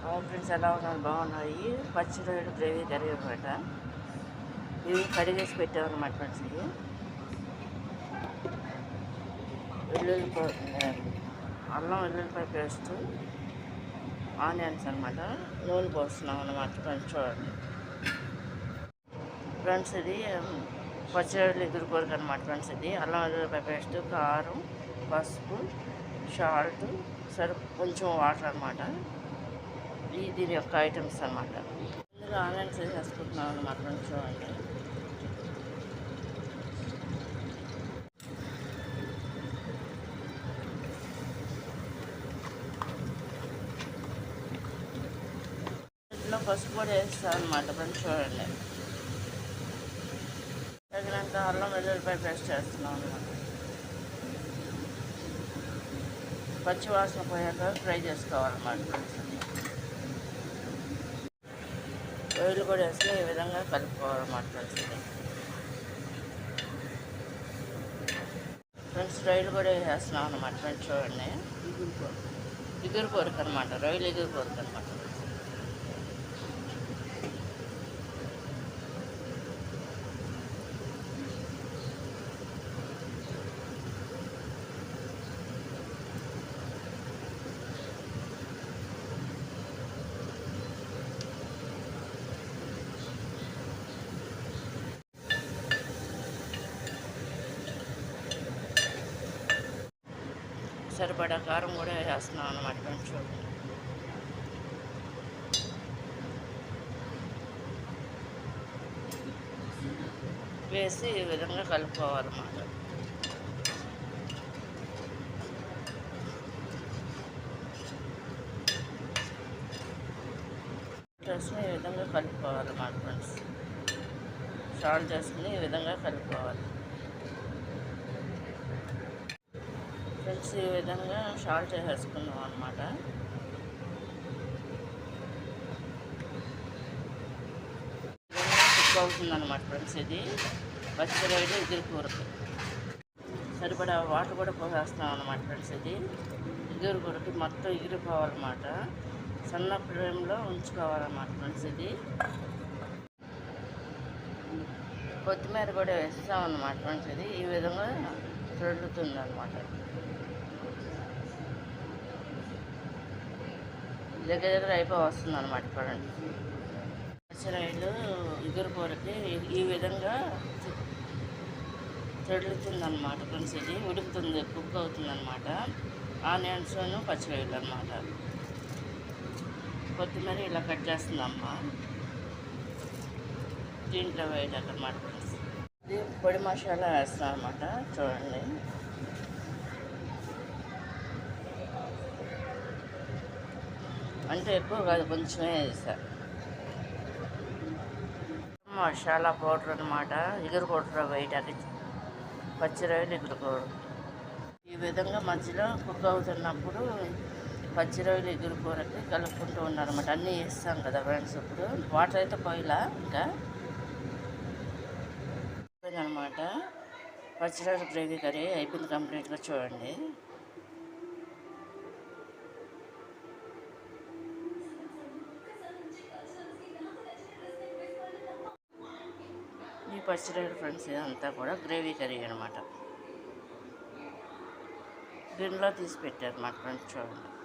Friends ఎలా ఉన్నారు? బాగున్నాయి. పచ్చి రొయ్యలు గ్రేవీ కర్రీ అనమాట. ఇవి కడిగేసి పెట్టామన్నమాట ఫ్రెండ్స్. ఇవి అల్లం వెల్లుల్లిపాయ పేస్ట్, ఆనియన్స్ అనమాట. నూనె పోస్తున్నాం అన్నమాట ఫ్రెండ్స్. చూడండి ఫ్రెండ్స్, ఇది పచ్చి రొయ్యలు ఎగురుకోరకు అనమాట ఫ్రెండ్స్. ఇది అల్లం వెల్లుల్లిపాయ పేస్ట్, కారం, పసుపు, సాల్ట్, కొంచెం వాటర్ అనమాట. దీని యొక్క ఐటమ్స్ అనమాట. ఇందులో ఆనియన్స్ వేసేసుకుంటున్నాం అన్నమాట ఫ్రెండ్స్. చూడండి ఇంట్లో పసుపు కూడా వేస్తాం అనమాట ఫ్రెండ్స్. చూడండి తగినంత అల్లం వెల్లుల్లిపాయ పేస్ట్ వేస్తున్నాం అనమాట. పచ్చి వాసన పోయాక ఫ్రై చేసుకోవాలన్నమాట ఫ్రెండ్స్. రొయ్యలు కూడా వేసి ఈ విధంగా కలుపుకోవాలన్నమాట ఫ్రెండ్స్. ఫ్రెండ్స్, రొయ్యలు కూడా వేసేస్తున్నాం అన్నమాట ఫ్రెండ్స్. చూడండి ఇగురు కొరకు అనమాట. రొయ్యలు ఇగురు కొరకు అనమాట. సరిపడా కారం కూడా వేస్తున్నాం అన్నమాట ఫ్రెండ్స్. వేసి ఈ విధంగా కలుపుకోవాలన్నమాట. వేసుకుని ఈ విధంగా కలుపుకోవాలన్నమాట ఫ్రెండ్స్. సాల్ట్ వేసుకుని ఈ విధంగా కలుపుకోవాలి ఫ్రెండ్స్. ఈ విధంగా సాల్ట్ వేసుకున్నాం అనమాట. కుక్ అవుతుందన్నమాట ఫ్రెండ్స్. ఇది పచ్చి రొయ్యలు ఇగురు కూరకు సరిపడా వాటర్ కూడా పోసేస్తున్నాం అన్నమాట ఫ్రెండ్స్. ఇది ఇగురు కూరకి మొత్తం ఎగిరిపోవాలన్నమాట. సన్న ఫ్లేమ్లో ఉంచుకోవాలన్నమాట ఫ్రెండ్స్. ఇది కొత్తిమీర కూడా వేస్తాం అన్నమాట ఫ్రెండ్స్. ఇది ఈ విధంగా దొరుకుతుంది అన్నమాట. దగ్గర అయిపోవస్తుంది అన్నమాట. చూడండి పచ్చి రొయ్యలు ఇగురు కూరకి ఈ విధంగా తెడులుతుంది అన్నమాట ఫ్రెండ్స్. ఇది ఉడుకుతుంది, కుక్ అవుతుంది అన్నమాట. ఆనియన్స్ పచ్చి రొయ్యలు అన్నమాట. కొత్తిమీర ఇలా కట్ చేస్తుందమ్మా. దీంట్లో వేయడానికి అన్నమాట ఫ్రెండ్స్. ఇది పొడి మసాలా వేస్తాం అన్నమాట. చూడండి అంటే ఎక్కువ కాదు, కొంచెమే వేస్తారు. మసాలా పౌడర్ అనమాట. ఇగురు పౌడర్ వేయడానికి పచ్చి రొయ్యలు ఇగురు పౌడర్. ఈ విధంగా మధ్యలో కుక్ అవుతున్నప్పుడు పచ్చి రొయ్యలు ఇగురు కూరకి కలుపుకుంటూ ఉన్నారన్నమాట. అన్నీ వేస్తాం కదా ఫ్రెండ్స్. ఇప్పుడు వాటర్ అయితే పోయిలా ఇంకా అనమాట. పచ్చి రొయ్యల గ్రేవీ కర్రీ అయిపోయింది కంప్లీట్గా. చూడండి ఈ పచ్చి రొయ్యల ఫ్రెండ్స్ ఇదంతా కూడా గ్రేవీ కర్రీ అనమాట. గిన్నెలో తీసి పెట్టారు మా ఫ్రెండ్స్. చూడండి